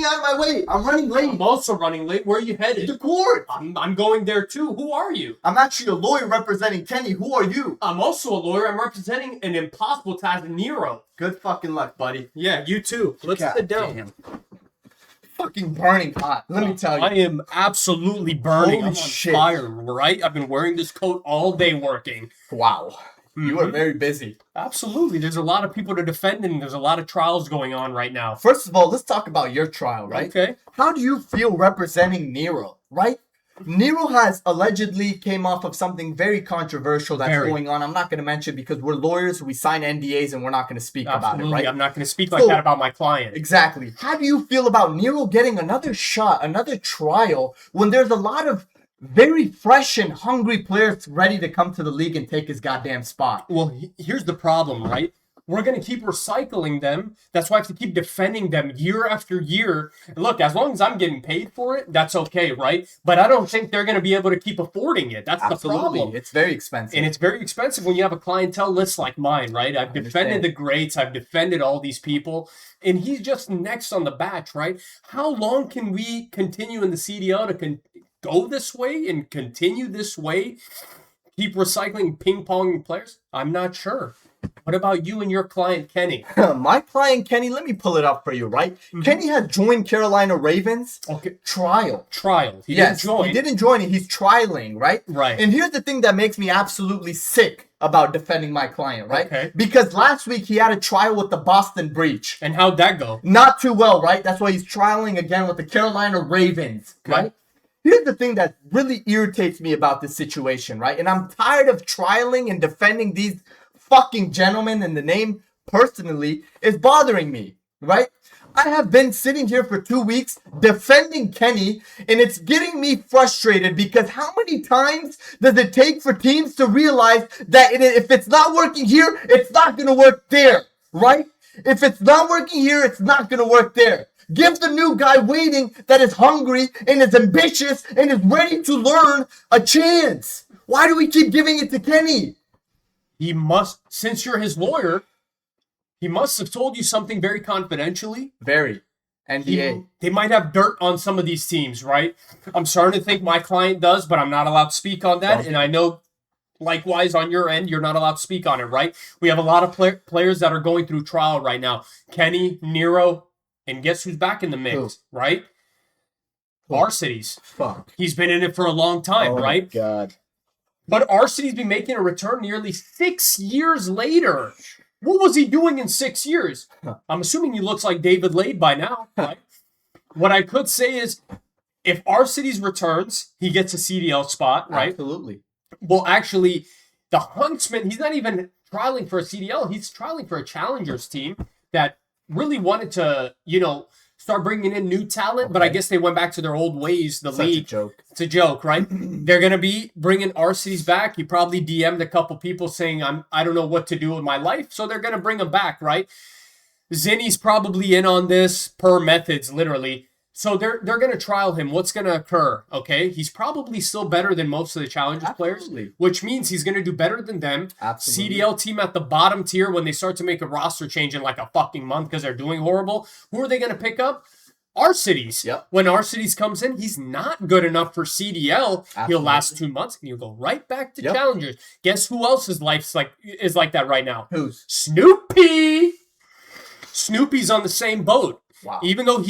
me out of my way. I'm running late. I'm also running late. Where are you headed? To court. I'm going there too. Who are you? I'm actually a lawyer representing Kenny. Who are you? I'm also a lawyer. I'm representing an impossible task, Nero. Good fucking luck, buddy. Yeah, you too. Let's sit down. Damn. Fucking burning hot. Let me tell you. I am absolutely burning. Holy I'm on shit. fire, right? I've been wearing this coat all day working. Wow. You are very busy. Absolutely. There's a lot of people to defend and there's a lot of trials going on right now. First of all, let's talk about your trial, right? Okay. How do you feel representing Nero, right? Nero has allegedly came off of something very controversial that's going on. I'm not going to mention because we're lawyers. We sign NDAs and we're not going to speak about it, right? I'm not going to speak like that about my client. Exactly. How do you feel about Nero getting another shot, another trial, when there's a lot of very fresh and hungry players ready to come to the league and take his goddamn spot? Well, here's the problem, right? We're going to keep recycling them. That's why I have to keep defending them year after year. And look, as long as I'm getting paid for it, that's okay, right? But I don't think they're going to be able to keep affording it. That's the problem. It's very expensive. And it's very expensive when you have a clientele list like mine, right? I've defended the greats. I've defended all these people. And he's just next on the batch, right? How long can we continue in the CDL to go this way and continue this way? Keep recycling ping-pong players? I'm not sure. What about you and your client, Kenny? My client, Kenny, let me pull it up for you, right? Kenny had joined Carolina Ravens. Okay. Trial. He didn't join. He didn't join it. He's trialing, right? Right. And here's the thing that makes me absolutely sick about defending my client, right? Okay. Because last week he had a trial with the Boston Breach. And how'd that go? Not too well, right? That's why he's trialing again with the Carolina Ravens, right? Here's the thing that really irritates me about this situation, right? And I'm tired of trialing and defending these fucking gentlemen, and the name personally is bothering me, right? I have been sitting here for 2 weeks defending Kenny, and it's getting me frustrated because how many times does it take for teams to realize that if it's not working here, it's not going to work there, right? If it's not working here, it's not going to work there. Give the new guy waiting that is hungry and is ambitious and is ready to learn a chance. Why do we keep giving it to Kenny? He must, since you're his lawyer, he must have told you something very confidentially. Very. NDA. They might have dirt on some of these teams, right? I'm starting to think my client does, but I'm not allowed to speak on that. And I know, likewise, on your end, you're not allowed to speak on it, right? We have a lot of players that are going through trial right now. Kenny, Nero, and guess who's back in the mix, right? Varsitys. Fuck. He's been in it for a long time, right? Oh, my God. But Arcidy's been making a return nearly 6 years later. What was he doing in 6 years? I'm assuming he looks like David Lade by now, right? What I could say is, if Arcidy's returns, he gets a CDL spot, right? Absolutely. Well, actually, the Huntsman, he's not even trialing for a CDL. He's trialing for a Challengers team that really wanted to, start bringing in new talent, but I guess they went back to their old ways. The league. Such a joke. It's a joke, right? They're going to be bringing Arcidy's back. He probably DM'd a couple people saying, I don't know what to do with my life, so they're going to bring him back, right? Zinni's probably in on this per methods, literally. So they're going to trial him. What's going to occur, okay? He's probably still better than most of the Challengers players, which means he's going to do better than them. Absolutely. CDL team at the bottom tier, when they start to make a roster change in like a fucking month because they're doing horrible, who are they going to pick up? Arcidy's. Yep. When Arcidy's comes in, he's not good enough for CDL. Absolutely. He'll last 2 months and he'll go right back to Challengers. Guess who else's life's is like that right now? Who's? Snoopy. Snoopy's on the same boat. Wow. Even though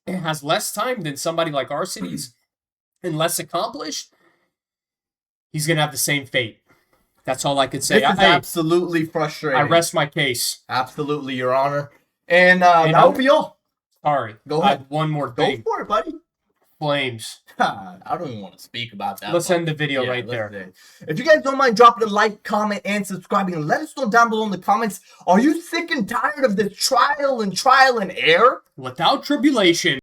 has less time than somebody like Arcidy's and less accomplished, he's going to have the same fate. That's all I could say. This is absolutely frustrating. I rest my case. Absolutely, Your Honor. And that will be all. Sorry. Go ahead. I have one more thing. Go for it, buddy. Flames. I don't even want to speak about that. Let's end the video right there. If you guys don't mind dropping a like, comment, and subscribing, and let us know down below in the comments, are you sick and tired of this trial and error? Without tribulation.